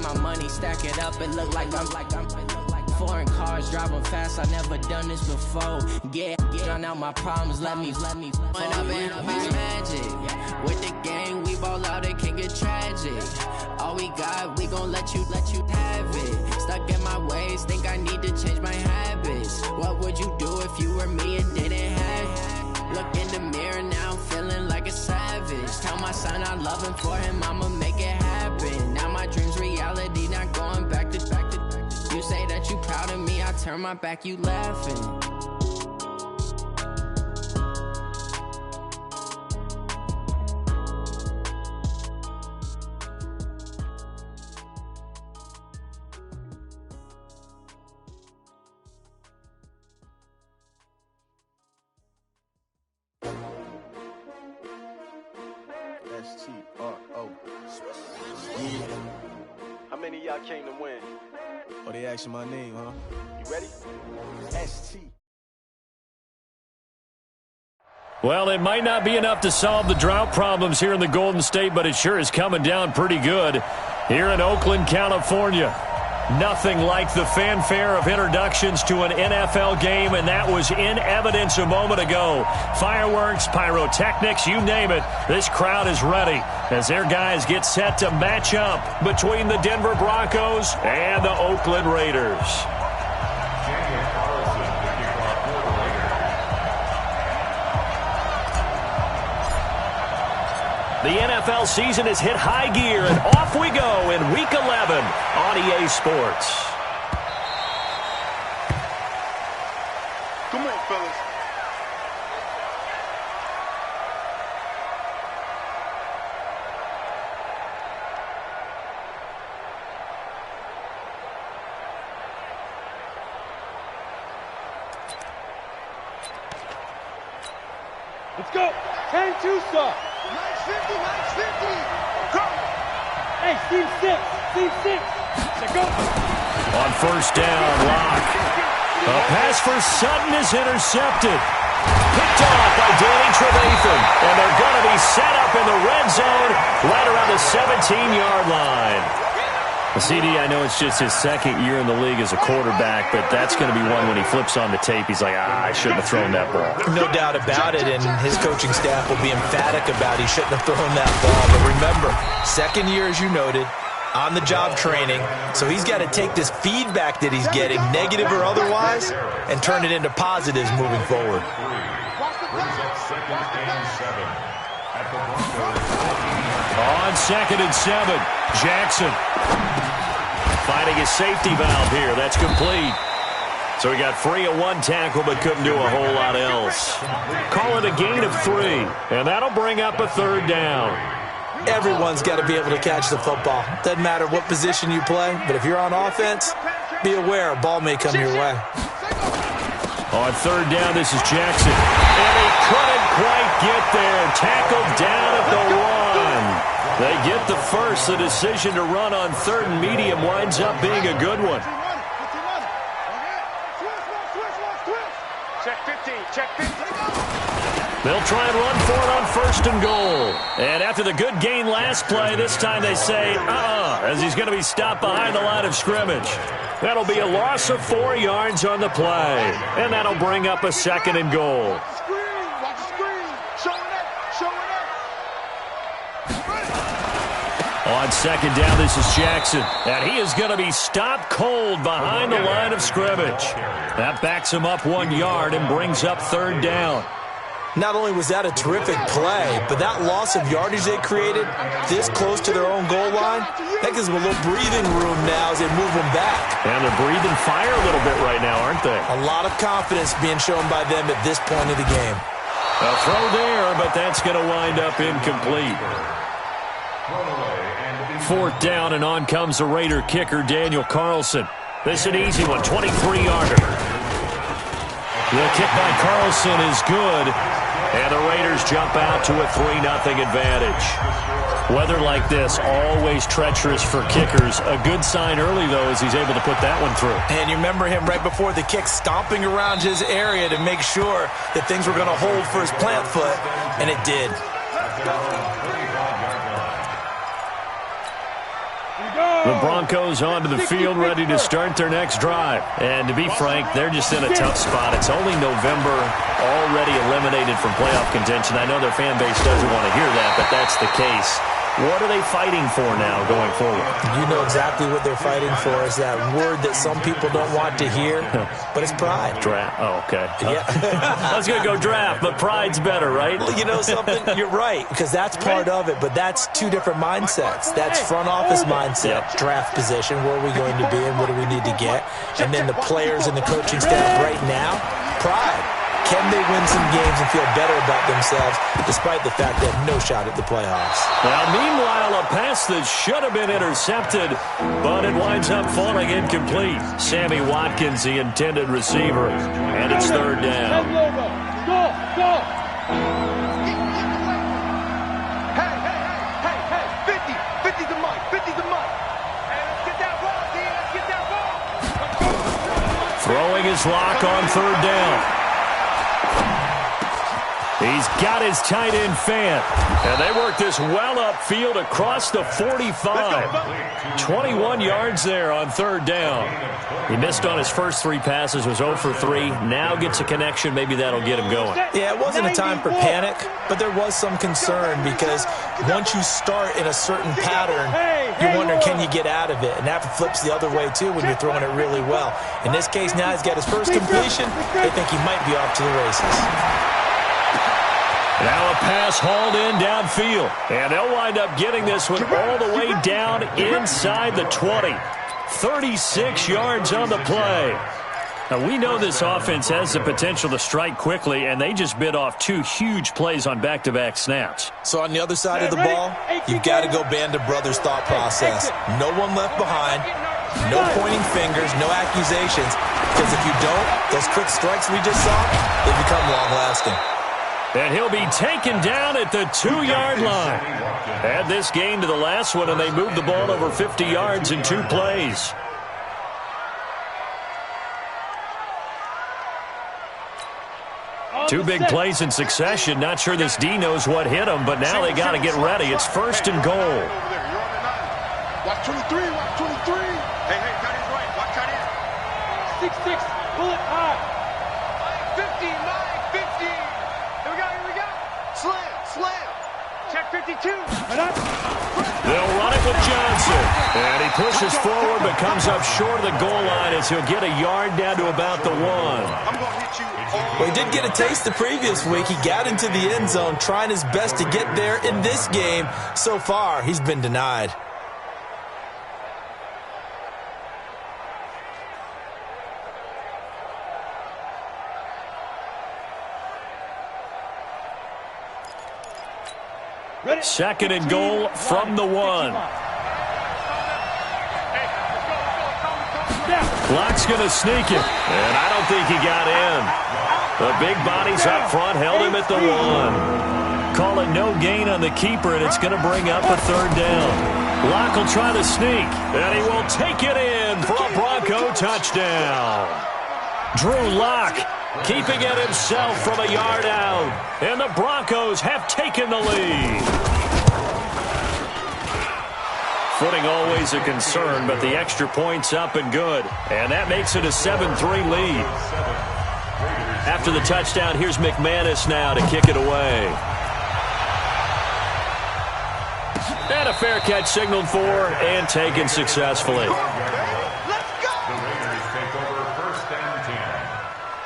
my money, stack it up, it look like I'm foreign cars, driving fast, I never done this before. Get out my problems, let me when I've been magic. With the game, we ball out, it can get tragic. All we got, we gon' let you have it. Stuck in my ways, think I need to change my habits. What would you do if you were me and didn't have it? Look in the mirror now, I'm feeling like a savage. Tell my son I love him, for him I'ma make it happen. Now my dream's reality, not going back to. You say that you proud of me, I turn my back, you laughing. S-T-R-O. Yeah. How many of y'all came to win? Oh, they asking my name, huh? You ready? S-T. Well, it might not be enough to solve the drought problems here in the Golden State, but it sure is coming down pretty good here in Oakland, California. Nothing like the fanfare of introductions to an NFL game, and that was in evidence a moment ago. Fireworks, pyrotechnics, you name it. This crowd is ready as their guys get set to match up between the Denver Broncos and the Oakland Raiders. The NFL season has hit high gear, and off we go in Week 11 on EA Sports. Come on, fellas. Let's go. 10-2 stop. 950, 950. Go. Hey, Steve 6. Let's go. On first down, Locke. A pass for Sutton is intercepted. Picked off by Danny Trevathan. And they're going to be set up in the red zone right around the 17-yard line. The CD, I know it's just his second year in the league as a quarterback, but that's going to be one when he flips on the tape, he's like, I shouldn't have thrown that ball. No doubt about it, and his coaching staff will be emphatic about he shouldn't have thrown that ball. But remember, second year, as you noted, on-the-job training, so he's got to take this feedback that he's getting, negative or otherwise, and turn it into positives moving forward. On 2nd and 7, Jackson finding his safety valve here. That's complete. So he got free of one tackle but couldn't do a whole lot else. Call it a gain of 3, and that'll bring up a 3rd down. Everyone's got to be able to catch the football. Doesn't matter what position you play, but if you're on offense, be aware a ball may come your way. On 3rd down, this is Jackson. And he couldn't quite get there. Tackled down at the 1. They get the first. The decision to run on 3rd and medium winds up being a good one. Check 15, check 15. They'll try and run for it on 1st and goal. And after the good gain last play, this time they say, as he's going to be stopped behind the line of scrimmage. That'll be a loss of 4 yards on the play. And that'll bring up a 2nd and goal. Watch the screen. Show it up. On 2nd down, this is Jackson. And he is going to be stopped cold behind the line of scrimmage. That backs him up 1 yard and brings up 3rd down. Not only was that a terrific play, but that loss of yardage they created this close to their own goal line, that gives them a little breathing room now as they move them back. And they're breathing fire a little bit right now, aren't they? A lot of confidence being shown by them at this point of the game. A throw there, but that's going to wind up incomplete. 4th down, and on comes the Raider kicker, Daniel Carlson. This is an easy one, 23-yarder. The kick by Carlson is good, and the Raiders jump out to a 3-0 advantage. Weather like this, always treacherous for kickers. A good sign early, though, as he's able to put that one through. And you remember him right before the kick stomping around his area to make sure that things were going to hold for his plant foot, and it did. Here we go. The Broncos onto the field, ready to start their next drive. And to be frank, they're just in a tough spot. It's only November, already eliminated from playoff contention. I know their fan base doesn't want to hear that, but that's the case. What are they fighting for now going forward? You know exactly what they're fighting for. Is that word that some people don't want to hear, but it's pride. Draft. Oh, okay. Yeah. I was going to go draft, but pride's better, right? Well, you know something? You're right, because that's part of it, but that's two different mindsets. That's front office mindset, draft position, where are we going to be and what do we need to get? And then the players and the coaching staff right now, pride. Can they win some games and feel better about themselves despite the fact they have no shot at the playoffs? Now, meanwhile, a pass that should have been intercepted, but it winds up falling incomplete. Sammy Watkins, the intended receiver, and it's third down. Go! Hey, 50's the mark, 50's the mark. Hey, let's get that ball, D, let's get that ball. Throwing his lock on third down. He's got his tight end fan. And they work this well upfield across the 45. 21 yards there on third down. He missed on his first 3 passes, was 0 for 3. Now gets a connection. Maybe that'll get him going. Yeah, it wasn't a time for panic, but there was some concern because once you start in a certain pattern, you wonder, can you get out of it? And that flips the other way, too, when you're throwing it really well. In this case, now he's got his first completion. They think he might be off to the races. Now a pass hauled in downfield. And they'll wind up getting this one all the way down inside the 20. 36 yards on the play. Now, we know this offense has the potential to strike quickly, and they just bit off 2 huge plays on back-to-back snaps. So on the other side of the ball, you've got to go band of brothers thought process. No one left behind. No pointing fingers, no accusations. Because if you don't, those quick strikes we just saw, they become long-lasting. And he'll be taken down at the 2-yard line. Add this game to the last one, and they moved the ball over 50 yards in 2 plays. Two big plays in succession. Not sure this D knows what hit him, but now they got to get ready. It's first and goal. Watch 23, watch 23. Hey, tight end's right. Watch tight end. 6-6, pull it high. 50, 50. Here we go. Slam. Check 52. They'll run it with Johnson. And he pushes forward, but comes up short of the goal line as he'll get a yard down to about the 1. I'm going to hit you. Well, he did get a taste the previous week. He got into the end zone, trying his best to get there in this game. So far, he's been denied. Second and goal from the 1. Clock's going to sneak it, and I don't think he got in. The big bodies up front held him at the 1. Call it no gain on the keeper, and it's going to bring up a third down. Locke will try to sneak, and he will take it in for a Bronco touchdown. Drew Locke keeping it himself from a yard out, and the Broncos have taken the lead. Footing always a concern, but the extra point's up and good. And that makes it a 7-3 lead. After the touchdown, here's McManus now to kick it away. And a fair catch signaled for and taken successfully. Let's go! The Raiders take over first and 10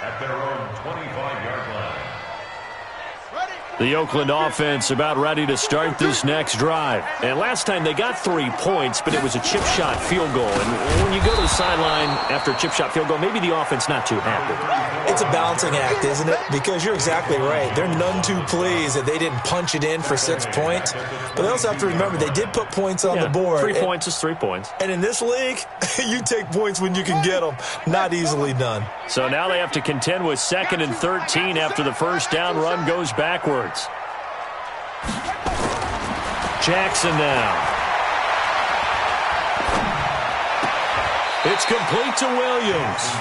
at their own 25-yard line. The Oakland offense about ready to start this next drive. And last time they got 3 points, but it was a chip shot field goal. And when you go to the sideline after a chip shot field goal, maybe the offense not too happy. It's a balancing act, isn't it? Because you're exactly right. They're none too pleased that they didn't punch it in for 6 points. But they also have to remember they did put points on the board. 3 points is 3 points. And in this league, you take points when you can get them. Not easily done. So now they have to contend with 2nd and 13 after the first down run goes backwards. Jackson now. It's complete to Williams.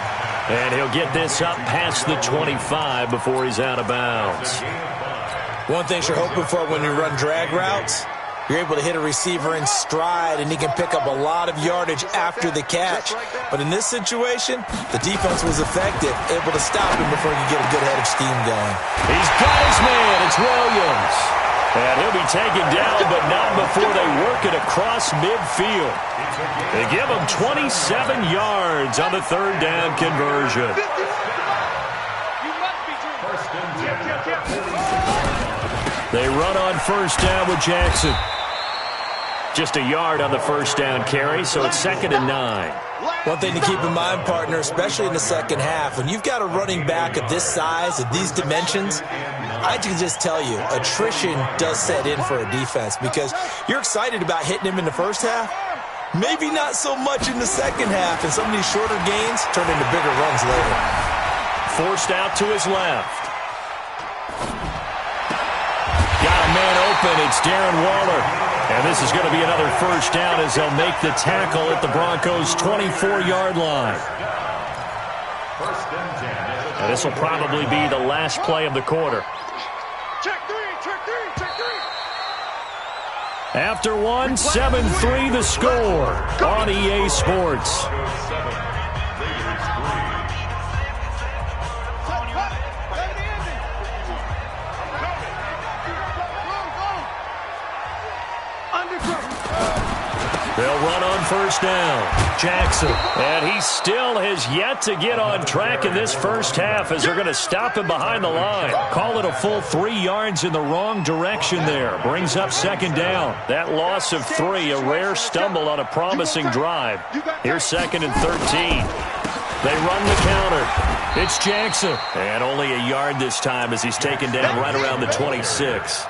And he'll get this up past the 25 before he's out of bounds. One thing you're hoping for when you run drag routes, you're able to hit a receiver in stride, and he can pick up a lot of yardage after the catch. But in this situation, the defense was effective, able to stop him before he could get a good head of steam going. He's got his man. It's Williams. And he'll be taken down, but not before they work it across midfield. They give him 27 yards on the third down conversion. They run on first down with Jackson. Just a yard on the first down carry, so it's 2nd and 9. One thing to keep in mind, partner, especially in the second half, when you've got a running back of this size, of these dimensions, I can just tell you, attrition does set in for a defense because you're excited about hitting him in the first half. Maybe not so much in the second half, and some of these shorter gains turn into bigger runs later. Forced out to his left. Got a man open. It's Darren Waller. And this is going to be another first down as they'll make the tackle at the Broncos' 24-yard line. And this will probably be the last play of the quarter. Check three. After one, 7-3 the score on EA Sports. They'll run on first down. Jackson. And he still has yet to get on track in this first half as they're going to stop him behind the line. Call it a full 3 yards in the wrong direction there. Brings up 2nd down. That loss of 3, a rare stumble on a promising drive. Here's 2nd and 13. They run the counter. It's Jackson. And only a yard this time as he's taken down right around the 26.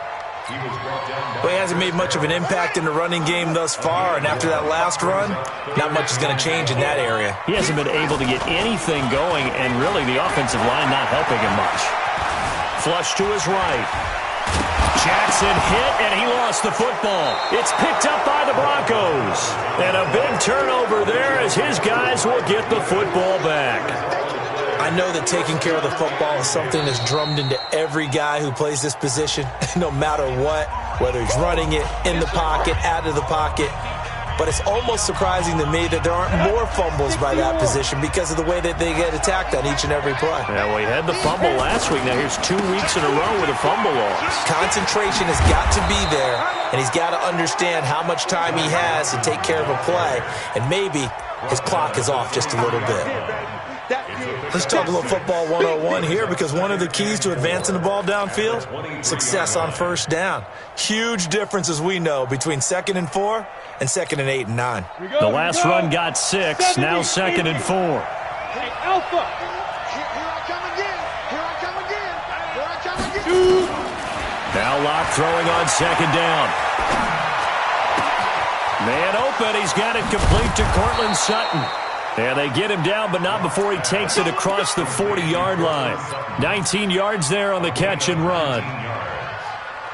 Well, he hasn't made much of an impact in the running game thus far, and after that last run, not much is going to change in that area. He hasn't been able to get anything going, and really the offensive line not helping him much. Flush to his right. Jackson hit, and he lost the football. It's picked up by the Broncos. And a big turnover there as his guys will get the football back. I know that taking care of the football is something that's drummed into every guy who plays this position, no matter what, whether he's running it, in the pocket, out of the pocket. But it's almost surprising to me that there aren't more fumbles by that position because of the way that they get attacked on each and every play. Yeah, well, he had the fumble last week. Now here's 2 weeks in a row with a fumble loss. Concentration has got to be there, and he's got to understand how much time he has to take care of a play, and maybe his clock is off just a little bit. Let's talk a little football 101 here because one of the keys to advancing the ball downfield, success on first down. Huge difference, as we know, between 2nd and 4 and 2nd and 8 and 9. The last run got 6, now 2nd and 4. Hey, Alpha. Here I come again. Now Locke throwing on 2nd down. Man open, he's got it complete to Cortland Sutton. And they get him down, but not before he takes it across the 40-yard line. 19 yards there on the catch and run.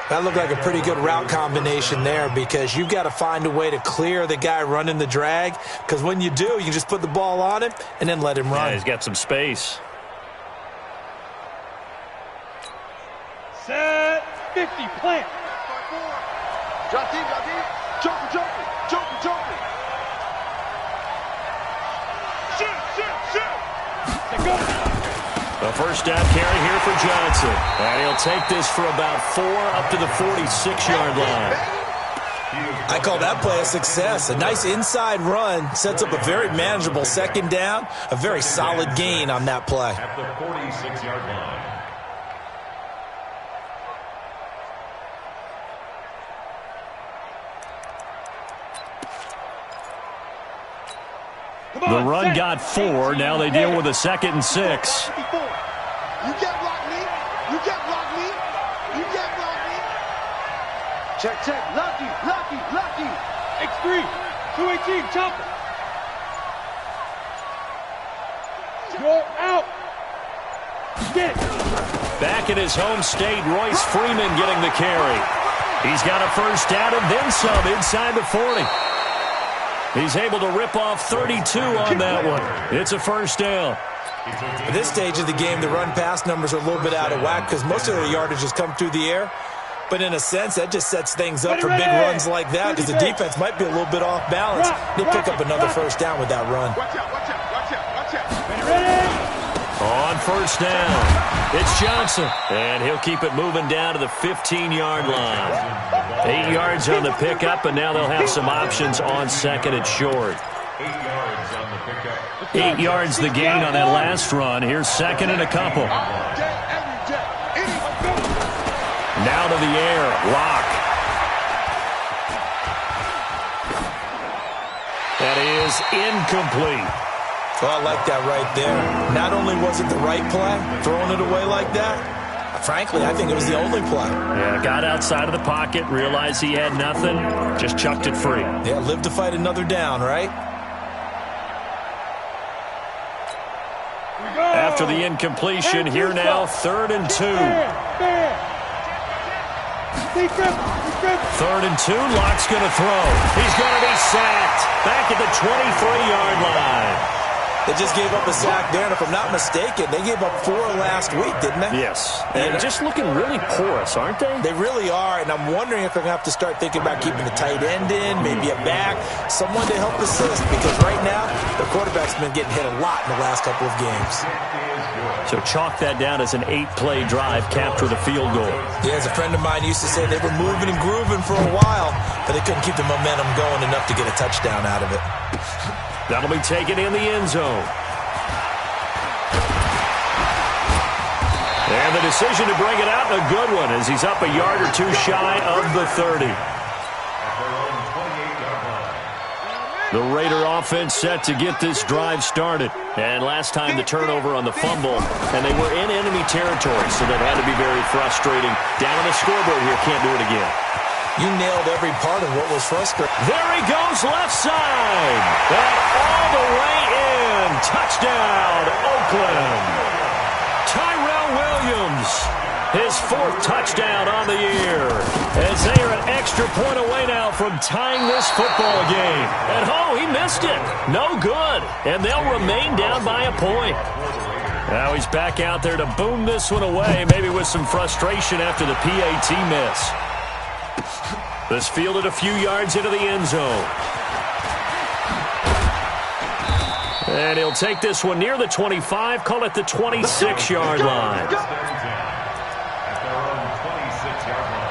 That looked like a pretty good route combination there because you've got to find a way to clear the guy running the drag because when you do, you just put the ball on him and then let him run. Yeah, he's got some space. Set 50, plant. Drop deep. Jumping. The first down carry here for Johnson. And he'll take this for about 4 up to the 46-yard line. I call that play a success. A nice inside run sets up a very manageable 2nd down. A very solid gain on that play. At the 46-yard line. The run got 4. Now they deal with a 2nd and 6. You can't block me. Check. Lucky. X3. 218, chopper. You're out. Get. Back in his home state, Royce Freeman getting the carry. He's got a first down and then some inside the 40. He's able to rip off 32 on that one. It's a first down. At this stage of the game, the run-pass numbers are a little bit out of whack because most of their yardage has come through the air. But in a sense, that just sets things up for big runs like that because the defense might be a little bit off balance. They pick up another first down with that run. Watch out, watch out, watch out, watch out. On first down, it's Johnson. And he'll keep it moving down to the 15-yard line. 8 yards on the pickup, and now they'll have some options on second and short. 8 yards on the pickup. 8 yards the gain on that last run. Here's second and a couple. Now to the air, Lock. That is incomplete. Well, I like that right there. Not only was it the right play, throwing it away like that, frankly, I think it was the only play. Yeah, got outside of the pocket, realized he had nothing, just chucked it free. Yeah, live to fight another down, right? After the incompletion, here now, 3rd and 2. 3rd and 2, Lock's going to throw. He's going to be sacked. Back at the 23-yard line. They just gave up a sack there, and if I'm not mistaken, they gave up 4 last week, didn't they? Yes. And just looking really porous, aren't they? They really are, and I'm wondering if they're going to have to start thinking about keeping the tight end in, maybe a back, someone to help assist, because right now, the quarterback's been getting hit a lot in the last couple of games. So chalk that down as an 8-play drive, capture the field goal. Yeah, as a friend of mine used to say, they were moving and grooving for a while, but they couldn't keep the momentum going enough to get a touchdown out of it. That'll be taken in the end zone. And the decision to bring it out, a good one, as he's up a yard or two shy of the 30. The Raider offense set to get this drive started. And last time the turnover on the fumble, and they were in enemy territory, so that had to be very frustrating. Down on the scoreboard here, can't do it again. You nailed every part of what was frustrating. There he goes, left side. And all the way in. Touchdown, Oakland. Tyrell Williams, his 4th touchdown on the year. As they are an extra point away now from tying this football game. And he missed it. No good. And they'll remain down by a point. Now he's back out there to boom this one away, maybe with some frustration after the PAT miss. This fielded a few yards into the end zone. And he'll take this one near the 25, call it the 26-yard line. At their own 26-yard line.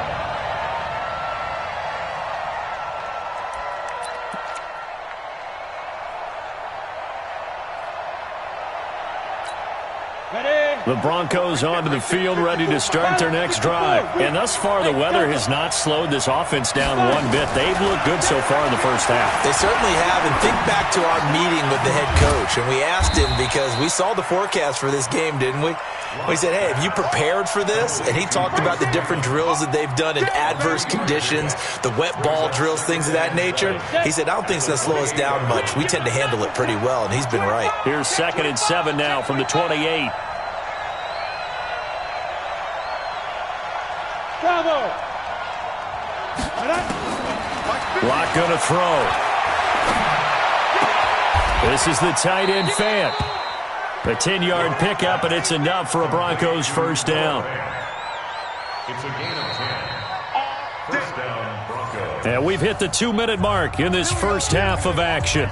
The Broncos onto the field, ready to start their next drive. And thus far, the weather has not slowed this offense down one bit. They've looked good so far in the first half. They certainly have. And think back to our meeting with the head coach. And we asked him, because we saw the forecast for this game, didn't we? We said, hey, have you prepared for this? And he talked about the different drills that they've done in adverse conditions, the wet ball drills, things of that nature. He said, I don't think it's going to slow us down much. We tend to handle it pretty well, and he's been right. Here's 2nd and 7 now from the 28. Lock gonna throw. This is the tight end Fant. A 10-yard pickup, and it's enough for a Broncos first down. It's a gain of 10. First down, Broncos. And we've hit the 2-minute mark in this first half of action.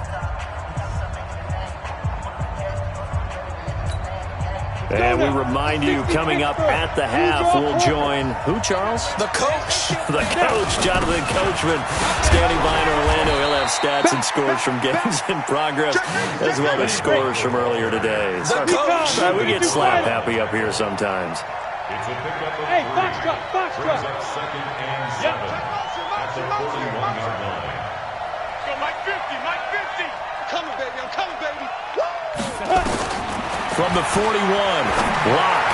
And we remind you, coming up at the half, we'll join who, Charles? The coach. The coach, Jonathan Coachman, standing by in Orlando. He'll have stats and scores from games in progress, as well as scores from earlier today. The coach. We get slap happy up here sometimes. It's a pickup of 3. Brings up 2nd and 7 at the 41-yard line. Go, Mike 50, Mike 50. I'm coming, baby, I'm coming, baby. From the 41, Lock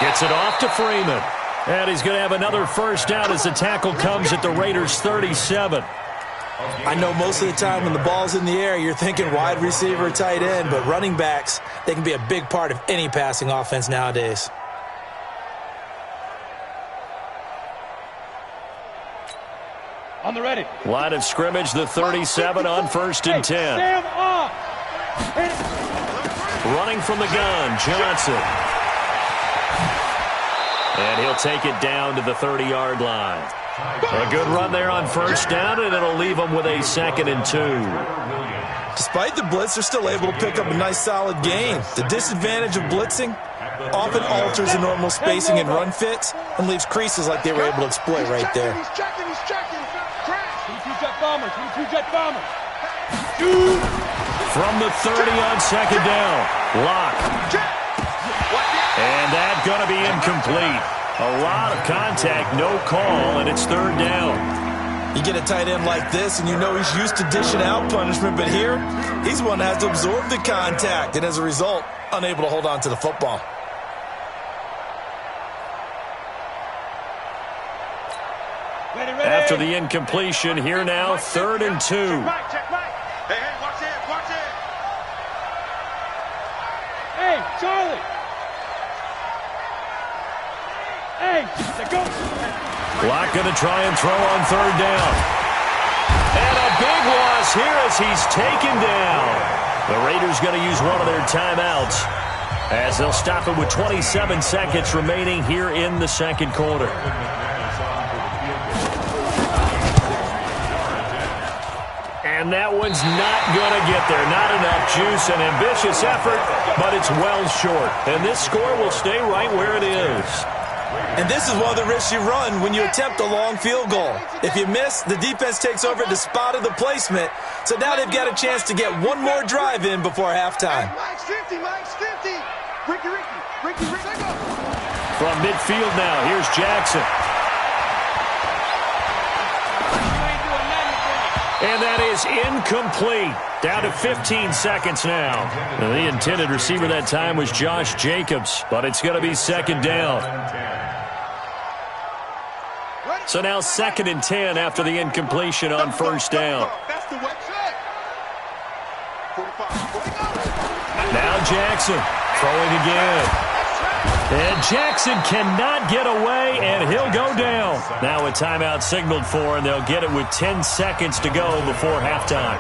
gets it off to Freeman. And he's going to have another first down as the tackle comes at the Raiders' 37. I know most of the time when the ball's in the air, you're thinking wide receiver, tight end, but running backs, they can be a big part of any passing offense nowadays. On the ready. Line of scrimmage, the 37 on 1st and 10. Running from the gun, Johnson. And he'll take it down to the 30-yard line. A good run there on first down, and it'll leave them with a 2nd and 2. Despite the blitz, they're still able to pick up a nice, solid gain. The disadvantage of blitzing often alters the normal spacing and run fits and leaves creases like they were able to exploit right there. He's checking. 22 jet bombers. From the 30 on 2nd down. Lock. And that's going to be incomplete. A lot of contact, no call, and it's 3rd down. You get a tight end like this, and you know he's used to dishing out punishment, but here, he's one that has to absorb the contact, and as a result, unable to hold on to the football. After the incompletion, here now, 3rd and 2. Hey, watch it. Hey, Charlie. Hey, the goat. Lock going to try and throw on 3rd down. And a big loss here as he's taken down. The Raiders going to use one of their timeouts as they'll stop it with 27 seconds remaining here in the 2nd quarter. And that one's not going to get there. Not enough juice. An ambitious effort, but it's well short. And this score will stay right where it is. And this is one of the risks you run when you attempt a long field goal. If you miss, the defense takes over at the spot of the placement. So now they've got a chance to get one more drive in before halftime. Mike's 50. Ricky. From midfield now, here's Jackson. And that is incomplete. Down to 15 seconds now. And the intended receiver that time was Josh Jacobs, but it's going to be 2nd down. So now 2nd and 10 after the incompletion on 1st down. Now Jackson throwing again. And Jackson cannot get away, and he'll go down. Now a timeout signaled for, and they'll get it with 10 seconds to go before halftime.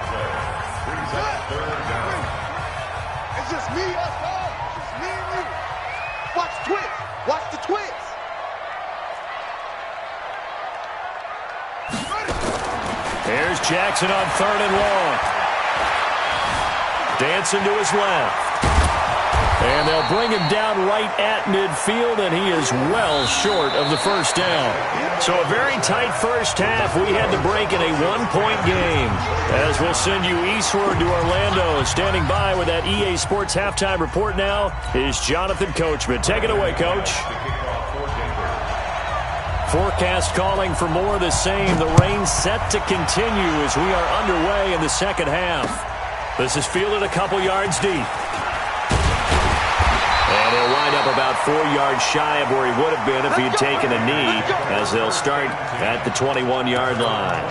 It's just me. It's just me and you. Watch the twist. Here's Jackson on 3rd and long. Dancing to his left. And they'll bring him down right at midfield, and he is well short of the 1st down. So a very tight first half. We had to break in a 1-point game. As we'll send you eastward to Orlando. Standing by with that EA Sports halftime report now is Jonathan Coachman. Take it away, Coach. Forecast calling for more of the same. The rain set to continue as we are underway in the 2nd half. This is fielded a couple yards deep. And he'll wind up about 4 yards shy of where he would have been if he had taken a knee, as they'll start at the 21-yard line.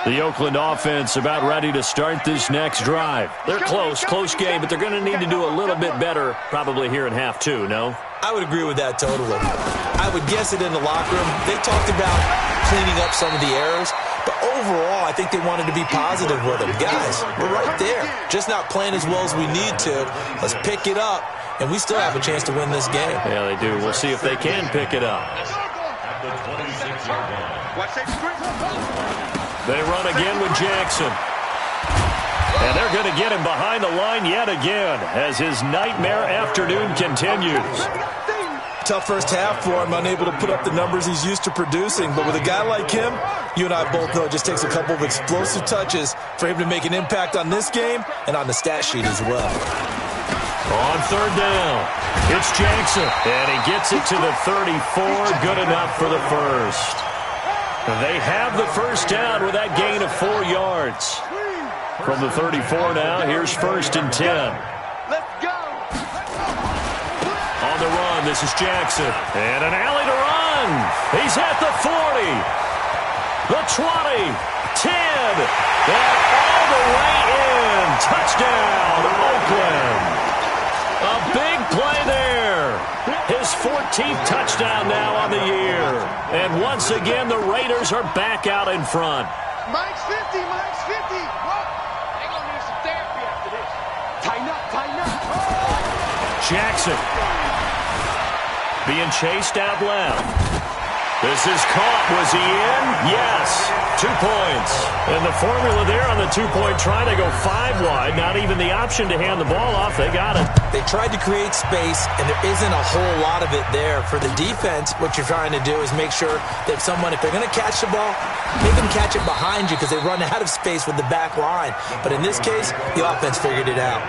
The Oakland offense about ready to start this next drive. They're close game, but they're going to need to do a little bit better probably here in half 2, no? I would agree with that totally. I would guess it in the locker room. They talked about cleaning up some of the errors, but overall, I think they wanted to be positive with them. Guys, we're right there. Just not playing as well as we need to. Let's pick it up, and we still have a chance to win this game. Yeah, they do. We'll see if they can pick it up. They run again with Jackson. And they're going to get him behind the line yet again as his nightmare afternoon continues. Tough first half for him, unable to put up the numbers he's used to producing. But with a guy like him, you and I both know it just takes a couple of explosive touches for him to make an impact on this game and on the stat sheet as well. On 3rd down, it's Jackson. And he gets it to the 34. Good enough for the first. They have the first down with that gain of 4 yards. From the 34 now, here's 1st and 10. Let's go. On the run, this is Jackson. And an alley to run. He's at the 40. The 20. 10. And all the way in. Touchdown, Oakland. A big play there. His 14th touchdown now on the year. And once again, the Raiders are back out in front. Mike's 50. They're going to need some therapy after this. Tighten up. Jackson. Being chased out left. This is caught. Was he in? Yes. 2 points. And the formula there on the two-point try, they go 5 wide. Not even the option to hand the ball off. They got it. They tried to create space, and there isn't a whole lot of it there. For the defense, what you're trying to do is make sure that if they're going to catch the ball, make them catch it behind you because they run out of space with the back line. But in this case, the offense figured it out.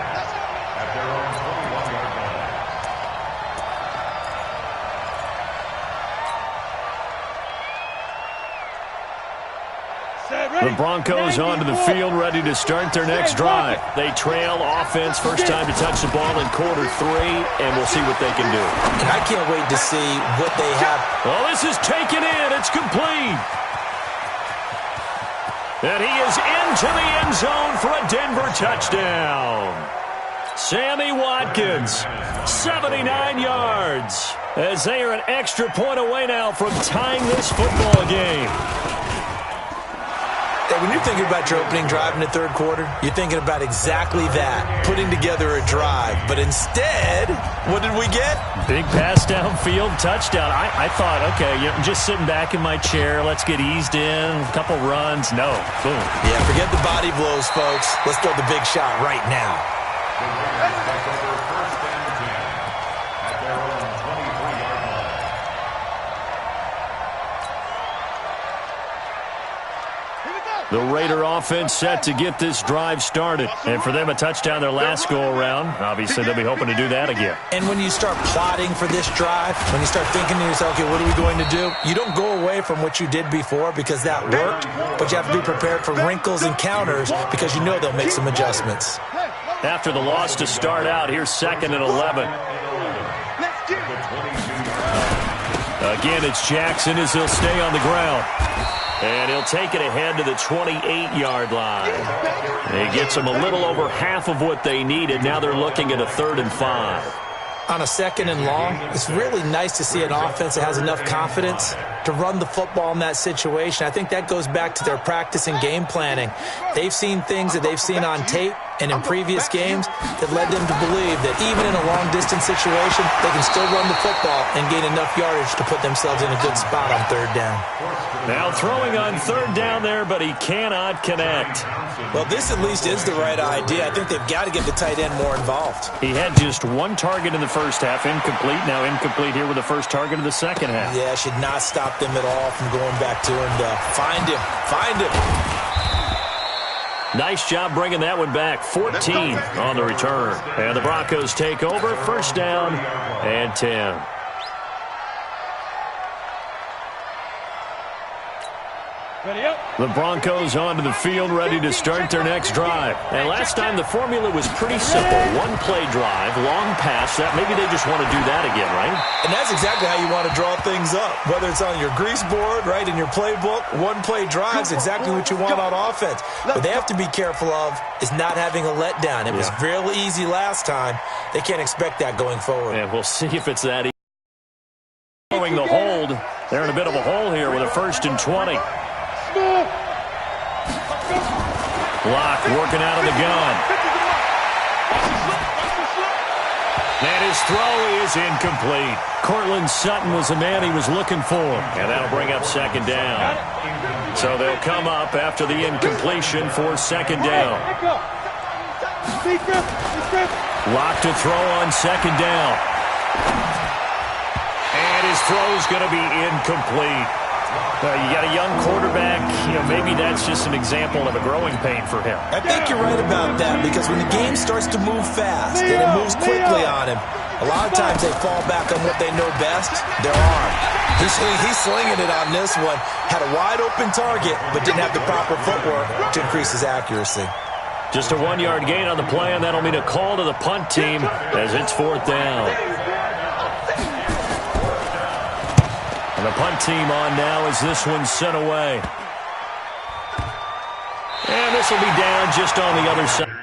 The Broncos onto the field, ready to start their next drive. They trail offense, first time to touch the ball in quarter 3, and we'll see what they can do. And I can't wait to see what they have. Well, this is taken in. It's complete. And he is into the end zone for a Denver touchdown. Sammy Watkins, 79 yards, as they are an extra point away now from tying this football game. When you're thinking about your opening drive in the third quarter, you're thinking about exactly that, putting together a drive. But instead, what did we get? Big pass downfield, touchdown. I thought, okay, I'm just sitting back in my chair. Let's get eased in, a couple runs. No, boom. Yeah, forget the body blows, folks. Let's throw the big shot right now. The Raider offense set to get this drive started. And for them, a touchdown their last go-around. Obviously, they'll be hoping to do that again. And when you start plotting for this drive, when you start thinking to yourself, okay, what are we going to do? You don't go away from what you did before because that worked, but you have to be prepared for wrinkles and counters because you know they'll make some adjustments. After the loss to start out, here's 2nd and 11. Again, it's Jackson as he'll stay on the ground. And he'll take it ahead to the 28-yard line. It gets them a little over half of what they needed. Now they're looking at a 3rd and 5. On a 2nd and long, it's really nice to see an offense that has enough confidence to run the football in that situation. I think that goes back to their practice and game planning. They've seen things that they've seen on tape and in previous games that led them to believe that even in a long-distance situation, they can still run the football and gain enough yardage to put themselves in a good spot on 3rd down. Now throwing on 3rd down there, but he cannot connect. Well, this at least is the right idea. I think they've got to get the tight end more involved. He had just 1 target in the first half, incomplete. Now incomplete here with the first target of the second half. Yeah, should not stop them at all from going back to him to find him. Nice job bringing that one back. 14 on the return. And the Broncos take over. 1st down and 10. The Broncos onto the field, ready to start their next drive. And last time the formula was pretty simple. 1-play drive, long pass. That maybe they just want to do that again, right? And that's exactly how you want to draw things up. Whether it's on your grease board, right, in your playbook, 1-play drive is exactly what you want on offense. But they have to be careful of is not having a letdown. It was real easy last time. They can't expect that going forward. And we'll see if it's that easy. Following the hold, they're in a bit of a hole here with a 1st and 20. Block working out of the gun. And his throw is incomplete. Cortland Sutton was the man he was looking for. And that'll bring up 2nd down. So they'll come up after the incompletion for 2nd down. Lock to throw on 2nd down. And his throw's going to be incomplete. You got a young quarterback, maybe that's just an example of a growing pain for him. I think you're right about that because when the game starts to move fast and it moves quickly on him, a lot of times they fall back on what they know best, their arm. He's slinging it on this one, had a wide open target, but didn't have the proper footwork to increase his accuracy. Just a 1-yard gain on the play, and that'll mean a call to the punt team as it's 4th down. And the punt team on now as this one's sent away. And this will be down just on the other side.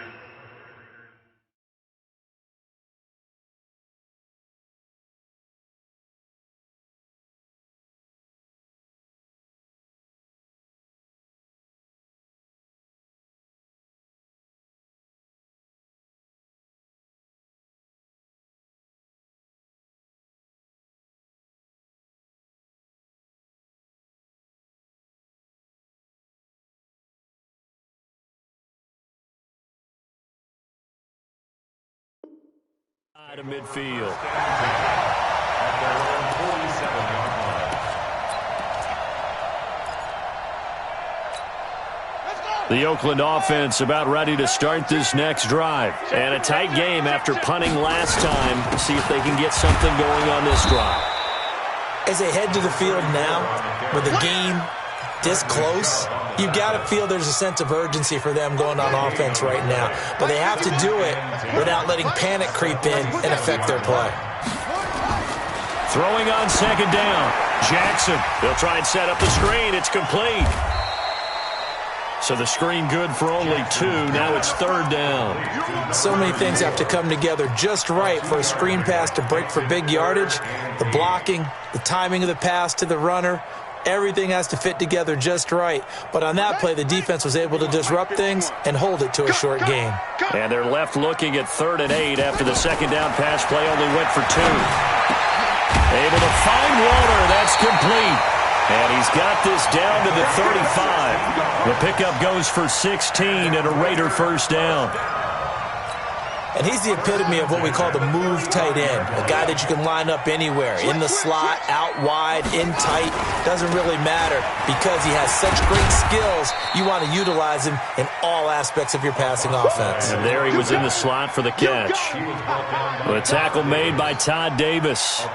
To midfield. The Oakland offense about ready to start this next drive. And a tight game after punting last time. See if they can get something going on this drive. As they head to the field now, with the game this close, you've got to feel there's a sense of urgency for them going on offense right now. But they have to do it without letting panic creep in and affect their play. Throwing on second down. Jackson. They'll try and set up the screen. It's complete. So the screen good for only 2. Now it's third down. So many things have to come together just right for a screen pass to break for big yardage. The blocking, the timing of the pass to the runner, everything has to fit together just right. But on that play, the defense was able to disrupt things and hold it to a short gain. And they're left looking at 3rd and 8 after the second down pass play only went for 2. Able to find Walter. That's complete. And he's got this down to the 35. The pickup goes for 16 and a Raider first down. And he's the epitome of what we call the move tight end, a guy that you can line up anywhere, in the slot, out wide, in tight, doesn't really matter because he has such great skills. You want to utilize him in all aspects of your passing offense. And there he was in the slot for the catch. The tackle made by Todd Davis.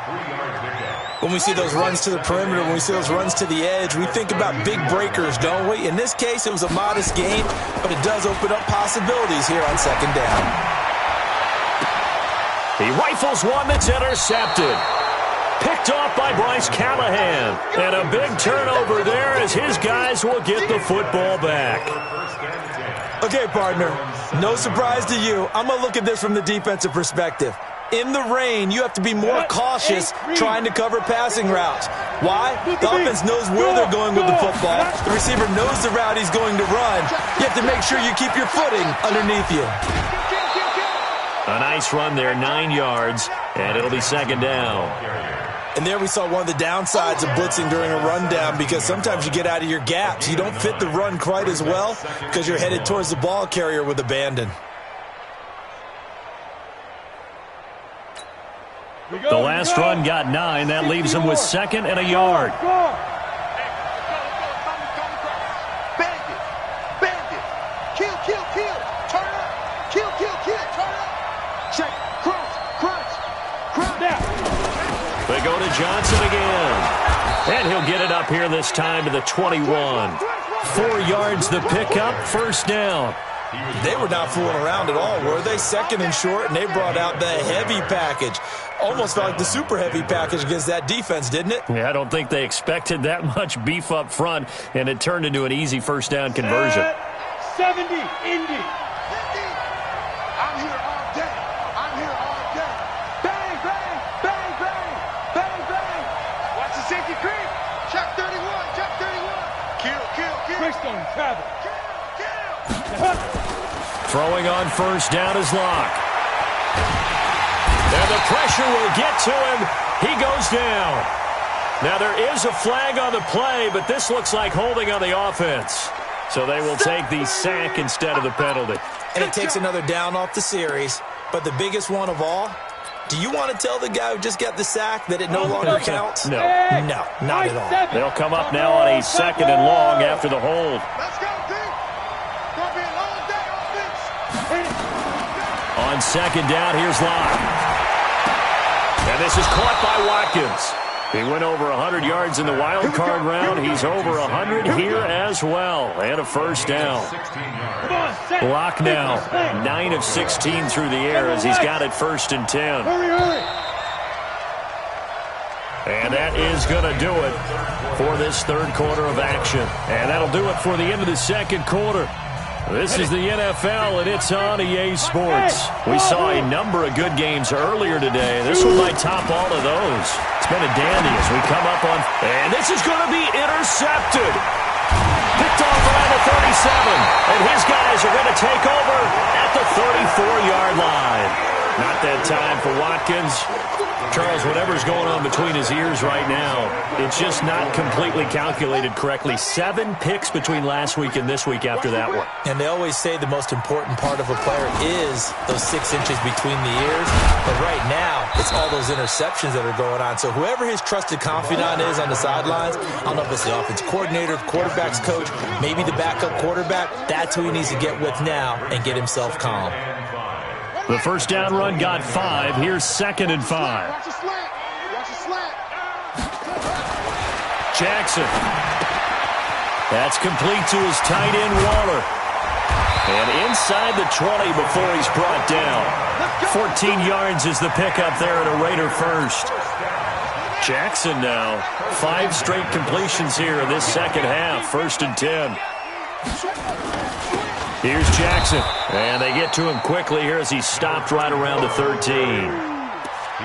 When we see those runs to the perimeter, when we see those runs to the edge, we think about big breakers, don't we? In this case, it was a modest gain, but it does open up possibilities here on second down. He rifles one that's intercepted. Picked off by Bryce Callahan. And a big turnover there as his guys will get the football back. Okay, partner, no surprise to you. I'm going to look at this from the defensive perspective. In the rain, you have to be more cautious trying to cover passing routes. Why? The offense knows where they're going with the football. The receiver knows the route he's going to run. You have to make sure you keep your footing underneath you. A nice run there, 9 yards, and it'll be second down. And there we saw one of the downsides of blitzing during a rundown because sometimes you get out of your gaps. You don't fit the run quite as well because you're headed towards the ball carrier with abandon. The last run got 9. That leaves him with 2nd and a yard. Bandit. Kill. Turn up. Kill. Turn up. Check. Crunch. They go to Johnson again. And he'll get it up here this time to the 21. 4 yards the pickup, first down. They were not fooling around at all, were they? 2nd and short, and they brought out the heavy package. Almost felt like the super heavy package against that defense, didn't it? Yeah, I don't think they expected that much beef up front, and it turned into an easy first down conversion. 70, Indy. I'm here all day. Bang. Watch the safety creep. Check 31. Kill. Quickstone, travel. Throwing on first down is Locke. And the pressure will get to him. He goes down. Now there is a flag on the play, but this looks like holding on the offense. So they will take the sack instead of the penalty. And it takes another down off the series. But the biggest one of all, do you want to tell the guy who just got the sack that it no longer counts? No. No, not at all. They'll come up now on a 2nd and long after the hold. Let's go, D. Gonna be a long day offense. On second down, here's Locke. And this is caught by Watkins. He went over 100 yards in the wild card round. He's over 100 here as well. And a first down. Locke now 9 of 16 through the air as he's got it 1st and 10. Hurry. And that is going to do it for this third quarter of action. And that'll do it for the end of the second quarter. This is the NFL, and it's on EA Sports. We saw a number of good games earlier today. This one might top all of those. It's been a dandy as we come up on... And this is going to be intercepted. Picked off around the 37. And his guys are going to take over at the 34-yard line. Not that time for Watkins. Charles, whatever's going on between his ears right now, it's just not completely calculated correctly. 7 picks between last week and this week after that one. And they always say the most important part of a player is those 6 inches between the ears. But right now, it's all those interceptions that are going on. So whoever his trusted confidant is on the sidelines, I don't know if it's the offensive coordinator, the quarterback's coach, maybe the backup quarterback, that's who he needs to get with now and get himself calm. The first down run got 5. Here's 2nd and 5. Watch the slant. Watch the slant. Jackson. That's complete to his tight end, Waller. And inside the 20 before he's brought down. 14 yards is the pickup there, and a Raider first. Jackson now. 5 straight completions here in this second half. 1st and 10. Here's Jackson, and they get to him quickly here as he stopped right around the 13.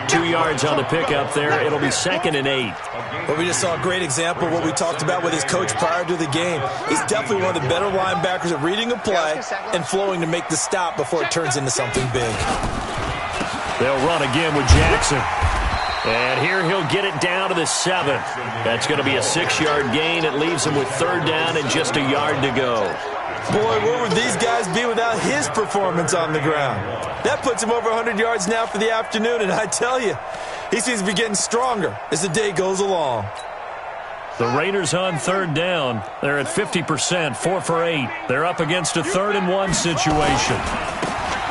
2 yards on the pickup there. It'll be 2nd and 8. Well, we just saw a great example of what we talked about with his coach prior to the game. He's definitely one of the better linebackers at reading a play and flowing to make the stop before it turns into something big. They'll run again with Jackson. And here he'll get it down to the 7. That's going to be a 6-yard gain. It leaves him with 3rd down and just a yard to go. Boy, where would these guys be without his performance on the ground? That puts him over 100 yards now for the afternoon, and I tell you, he seems to be getting stronger as the day goes along. The Raiders on 3rd down. They're at 50%, 4 for 8. They're up against a 3rd and 1 situation.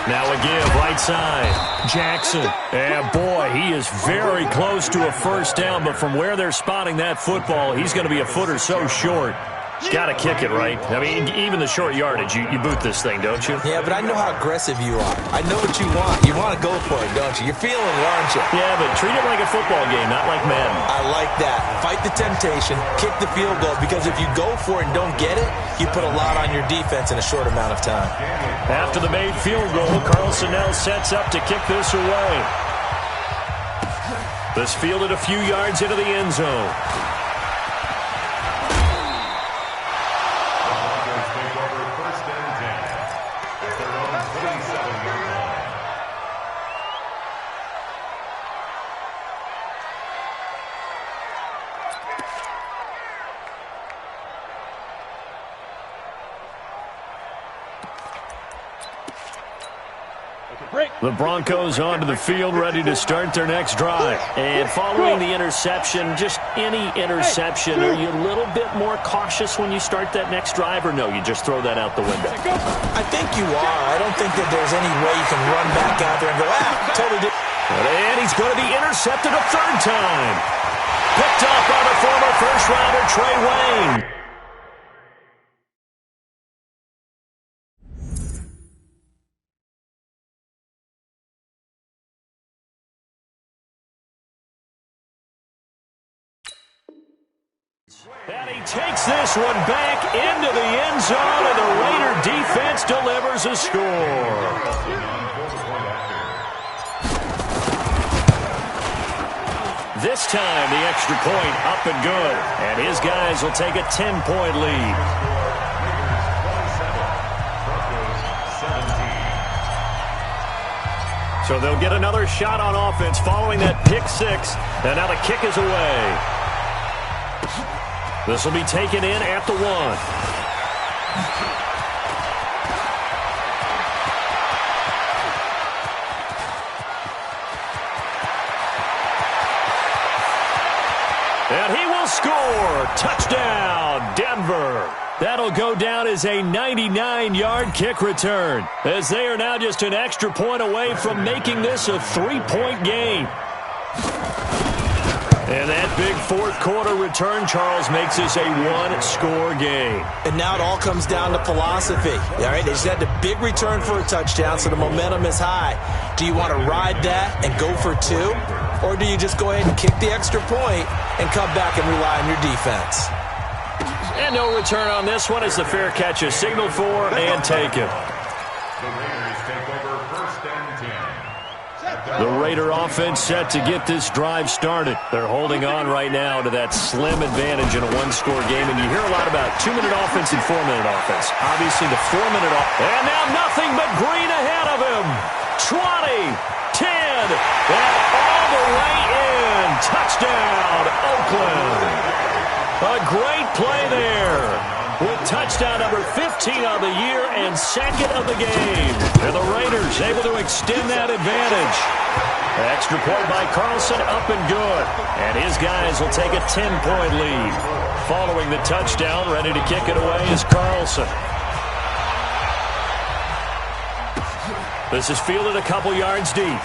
Now a give, right side. Jackson. And boy, he is very close to a 1st down, but from where they're spotting that football, he's going to be a foot or so short. Got to kick it, right? I mean, even the short yardage, you boot this thing, don't you? Yeah, but I know how aggressive you are. I know what you want. You want to go for it, don't you? You're feeling it, aren't you? Yeah, but treat it like a football game, not like Madden. I like that. Fight the temptation, kick the field goal, because if you go for it and don't get it, you put a lot on your defense in a short amount of time. After the made field goal, Carlson now sets up to kick this away. This fielded a few yards into the end zone. The Broncos onto the field, ready to start their next drive. And following the interception, just any interception, are you a little bit more cautious when you start that next drive, or no, you just throw that out the window? I think you are. I don't think that there's any way you can run back out there and go, totally different. And he's going to be intercepted a 3rd time. Picked off by the former first-rounder Trey Wayne. And he takes this one back into the end zone, and the Raider defense delivers a score. This time, the extra point up and good, and his guys will take a 10-point lead. So they'll get another shot on offense following that pick 6, and now the kick is away. This will be taken in at the 1. And he will score. Touchdown, Denver. That'll go down as a 99-yard kick return, as they are now just an extra point away from making this a 3-point game. And that big 4th quarter return, Charles, makes this a 1-score game. And now it all comes down to philosophy. All right, they just had the big return for a touchdown, so the momentum is high. Do you want to ride that and go for 2? Or do you just go ahead and kick the extra point and come back and rely on your defense? And no return on this one as the fair catch is signaled for and taken. The Raiders take over 1st and 10. The Raider offense set to get this drive started. They're holding on right now to that slim advantage in a one-score game, and you hear a lot about 2-minute offense and 4-minute offense. Obviously, the 4-minute offense. And now nothing but green ahead of him. 20, 10, and all the way in. Touchdown, Oakland. A great play there, with touchdown number 15 on the year and second of the game. And the Raiders able to extend that advantage. Extra point by Carlson, up and good. And his guys will take a 10-point lead. Following the touchdown, ready to kick it away is Carlson. This is fielded a couple yards deep.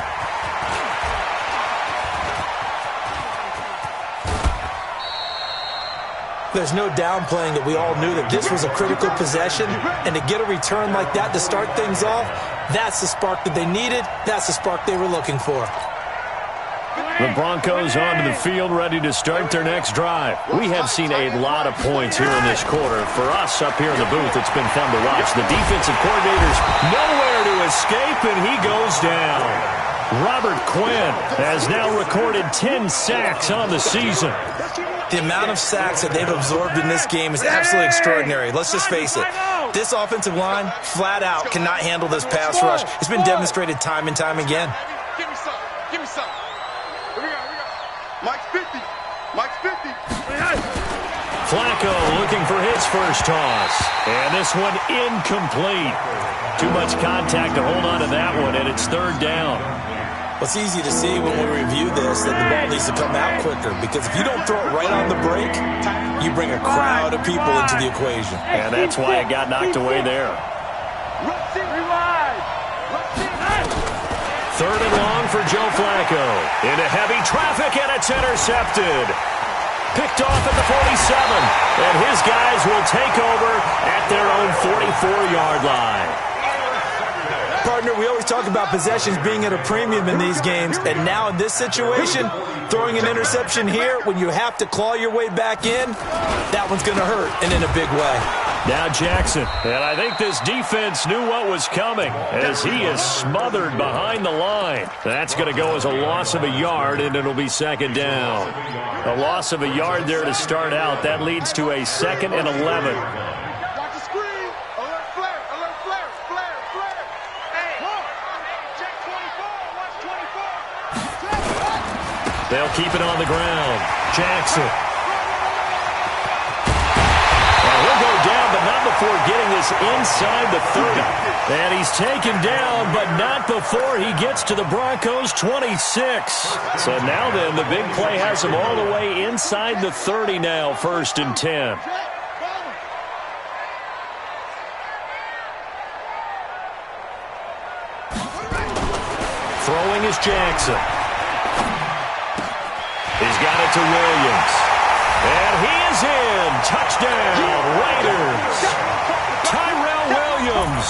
There's no downplaying that we all knew that this was a critical possession, and to get a return like that to start things off, that's the spark that they needed. That's the spark they were looking for. The Broncos onto the field, ready to start their next drive. We have seen a lot of points here in this quarter. For us up here in the booth, it's been fun to watch. The defensive coordinator's nowhere to escape, and he goes down. Robert Quinn has now recorded 10 sacks on the season. The amount of sacks that they've absorbed in this game is absolutely extraordinary. Let's just face it. This offensive line, flat out, cannot handle this pass rush. It's been demonstrated time and time again. Give me some. Give me some. Here we go. Mike's 50. Mike's 50. Flacco looking for his first toss. And this one incomplete. Too much contact to hold on to that one, and it's third down. It's easy to see when we review this that the ball needs to come out quicker, because if you don't throw it right on the break, you bring a crowd of people into the equation. And that's why it got knocked away there. Third and long for Joe Flacco. Into heavy traffic, and it's intercepted. Picked off at the 47, and his guys will take over at their own 44-yard line. Partner, we always talk about possessions being at a premium in these games, and now in this situation, throwing an interception here when you have to claw your way back in, that one's going to hurt, and in a big way. Now Jackson, and I think this defense knew what was coming as he is smothered behind the line. That's going to go as a loss of a yard, and it'll be second down. A loss of a yard there to start out. That leads to a 2nd and 11. Watch the screen. Alert flare. Alert flare. Flare. Flare. Hey. Check 24. Watch 24. They'll keep it on the ground. Jackson. He'll go down, but not before getting this inside the 30. And he's taken down, but not before he gets to the Broncos' 26. So now then, the big play has him all the way inside the 30 now, 1st and 10. Throwing is Jackson. He's got it to Williams. And he is in. Touchdown, Raiders. Tyrell Williams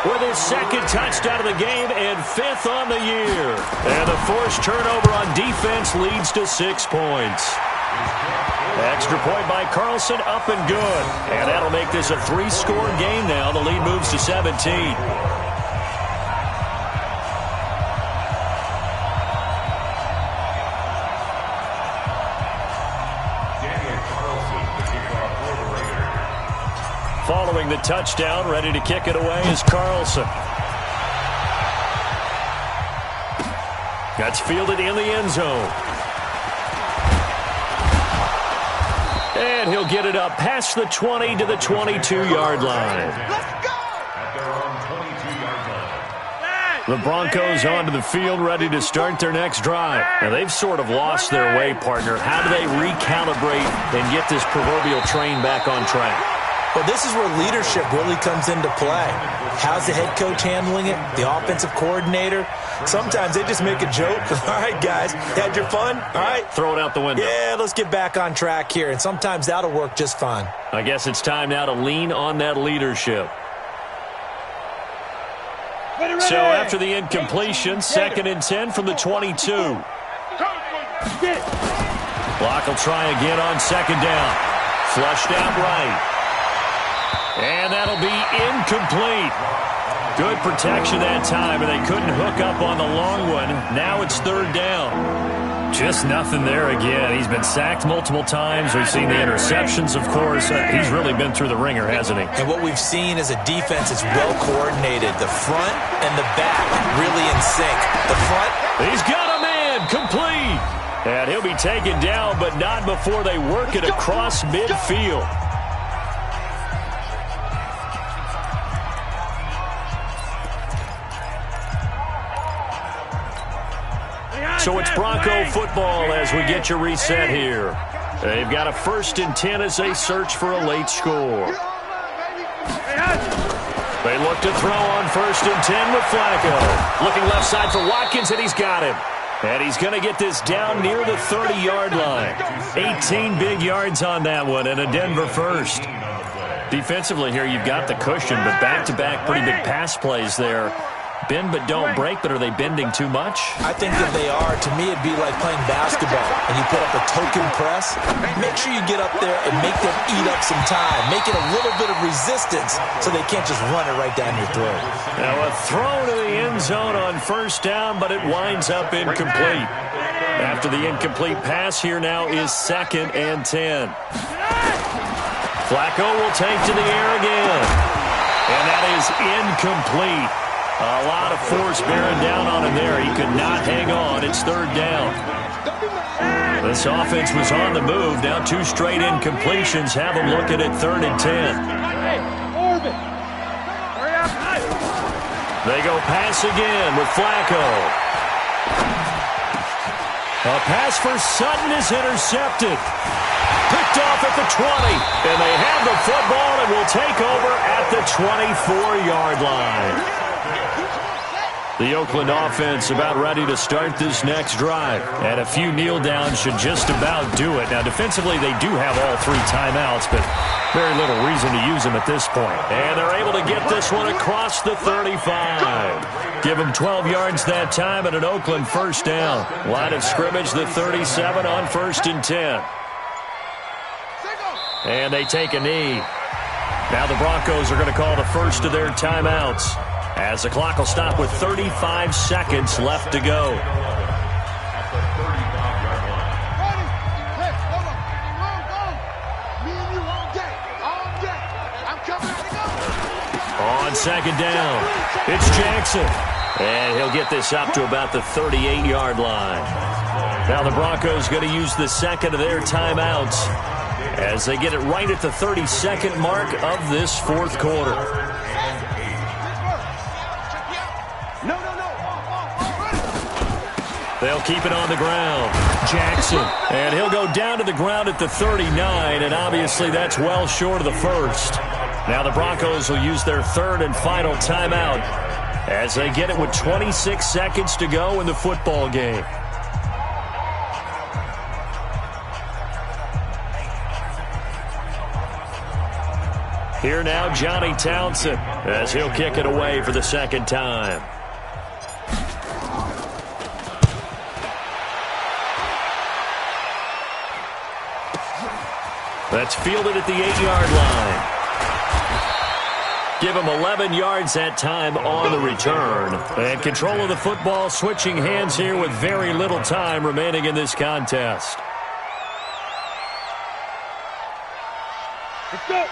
with his 2nd touchdown of the game and 5th on the year. And the forced turnover on defense leads to 6 points. Extra point by Carlson, up and good. And that'll make this a 3-score game now. The lead moves to 17. Following the touchdown, ready to kick it away is Carlson. That's fielded in the end zone. And he'll get it up past the 20 to the 22-yard line. Let's go. The Broncos onto the field, ready to start their next drive. Now, they've sort of lost their way, partner. How do they recalibrate and get this proverbial train back on track? Well, this is where leadership really comes into play. How's the head coach handling it? The offensive coordinator? Sometimes they just make a joke. All right, guys, had your fun? All right. Throw it out the window. Yeah, let's get back on track here. And sometimes that'll work just fine. I guess it's time now to lean on that leadership. So after the incompletion, 2nd and 10 from the 22. Block will try again on 2nd down. Flushed out right. And that'll be incomplete. Good protection that time, and they couldn't hook up on the long one. Now it's third down. Just nothing there again. He's been sacked multiple times. We've seen the interceptions, of course. He's really been through the ringer, hasn't he? And what we've seen is a defense that's well coordinated. The front and the back really in sync. The front. He's got a man complete. And he'll be taken down, but not before they work it across midfield. So it's Bronco football as we get you reset here. They've got a 1st and 10 as they search for a late score. They look to throw on 1st and 10 with Flacco. Looking left side for Watkins, and he's got him. And he's going to get this down near the 30-yard line. 18 big yards on that one, and a Denver first. Defensively here, you've got the cushion, but back-to-back pretty big pass plays there. Bend but don't break, but are they bending too much? I think that they are. To me, it'd be like playing basketball, and you put up a token press. Make sure you get up there and make them eat up some time. Make it a little bit of resistance so they can't just run it right down your throat. Now a throw to the end zone on 1st down, but it winds up incomplete. After the incomplete pass, here now is 2nd and 10. Flacco will take to the air again. And that is incomplete. A lot of force bearing down on him there. He could not hang on. It's 3rd down. This offense was on the move. Now 2 straight incompletions have them looking at 3rd and 10. They go pass again with Flacco. A pass for Sutton is intercepted. Picked off at the 20. And they have the football and will take over at the 24-yard line. The Oakland offense about ready to start this next drive. And a few kneel downs should just about do it. Now, defensively, they do have all 3 timeouts, but very little reason to use them at this point. And they're able to get this one across the 35. Give them 12 yards that time and an Oakland 1st down. Line of scrimmage, the 37 on 1st and 10. And they take a knee. Now the Broncos are going to call the first of their timeouts, as the clock will stop with 35 seconds left to go. On 2nd down, it's Jackson. And he'll get this up to about the 38-yard line. Now the Broncos going to use the 2nd of their timeouts as they get it right at the 32nd mark of this 4th quarter. They'll keep it on the ground. Jackson. And he'll go down to the ground at the 39, and obviously that's well short of the 1st. Now the Broncos will use their 3rd and final timeout as they get it with 26 seconds to go in the football game. Here now, Johnny Townsend, as he'll kick it away for the 2nd time. That's fielded at the 8-yard line. Give him 11 yards that time on the return. And control of the football, switching hands here with very little time remaining in this contest.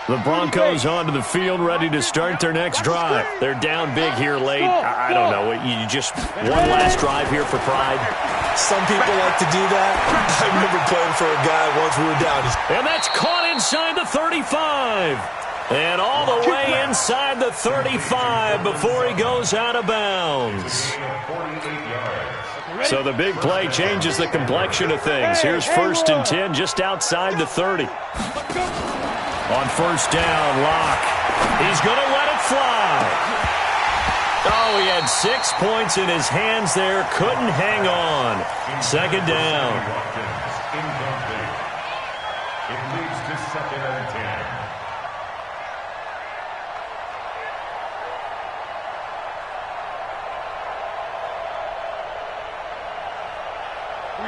The Broncos onto the field, ready to start their next drive. They're down big here late. I don't know. You just one last drive here for pride. Some people like to do that. I remember playing for a guy once we were down. And that's caught inside the 35. And all the way inside the 35 before he goes out of bounds. So the big play changes the complexion of things. Here's 1st and 10 just outside the 30. On 1st down, Locke. He's going to let it fly. Oh, he had 6 points in his hands there. Couldn't hang on. 2nd down. It leads to 2nd and 10.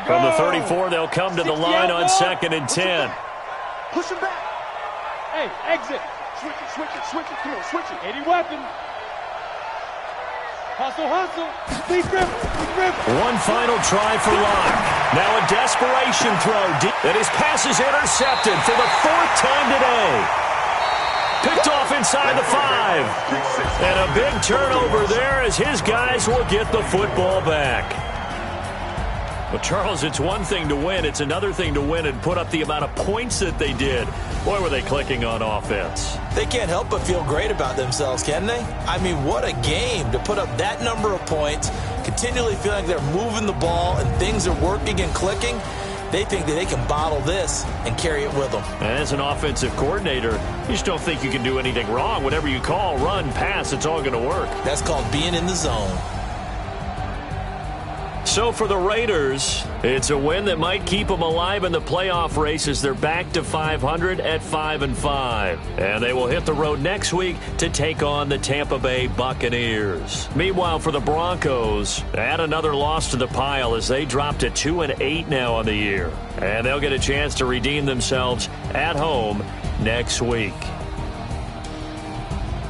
From the 34, they'll come to the line on 2nd and 10. Push him back. Hey, exit. Switch it. Come on, switch it. Any weapon. Hustle, hustle. Be dribble, be dribble. One final try for Locke. Now a desperation throw. And his pass is intercepted for the 4th time today. Picked off inside the 5. And a big turnover there as his guys will get the football back. Well, Charles, it's one thing to win. It's another thing to win and put up the amount of points that they did. Boy, were they clicking on offense. They can't help but feel great about themselves, can they? I mean, what a game to put up that number of points, continually feeling like they're moving the ball and things are working and clicking. They think that they can bottle this and carry it with them. And as an offensive coordinator, you just don't think you can do anything wrong. Whatever you call, run, pass, it's all going to work. That's called being in the zone. So for the Raiders, it's a win that might keep them alive in the playoff race as they're back to 500 at 5-5. And they will hit the road next week to take on the Tampa Bay Buccaneers. Meanwhile, for the Broncos, add another loss to the pile as they drop to 2-8 now on the year. And they'll get a chance to redeem themselves at home next week.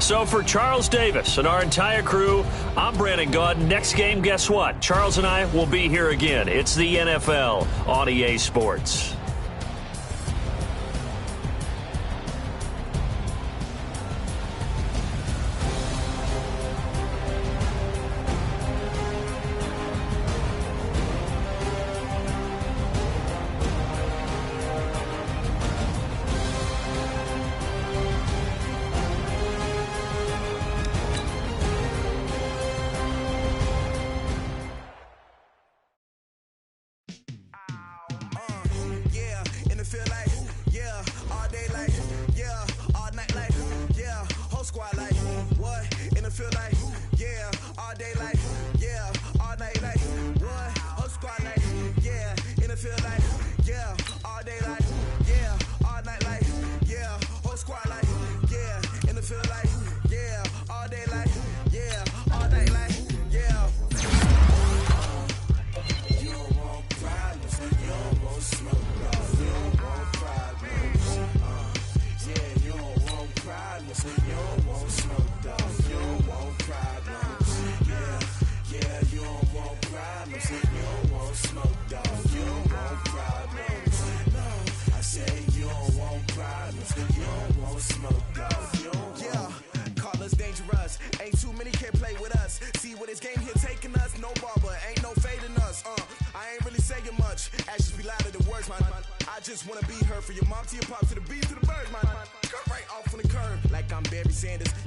So for Charles Davis and our entire crew, I'm Brandon Gaud. Next game, guess what? Charles and I will be here again. It's the NFL on EA Sports.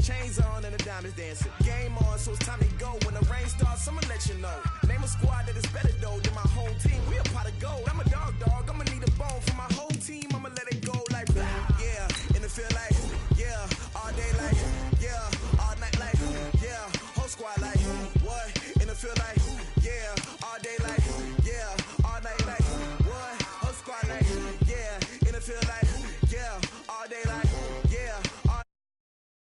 Chains on and the diamonds dancing. Game on, so it's time to go. When the rain starts, I'ma let you know. Name a squad that is better though than my whole team. We a pot of gold. I'm a dog. I'ma need a bone for my whole team. I'ma let it go like blah. Yeah, and it feel like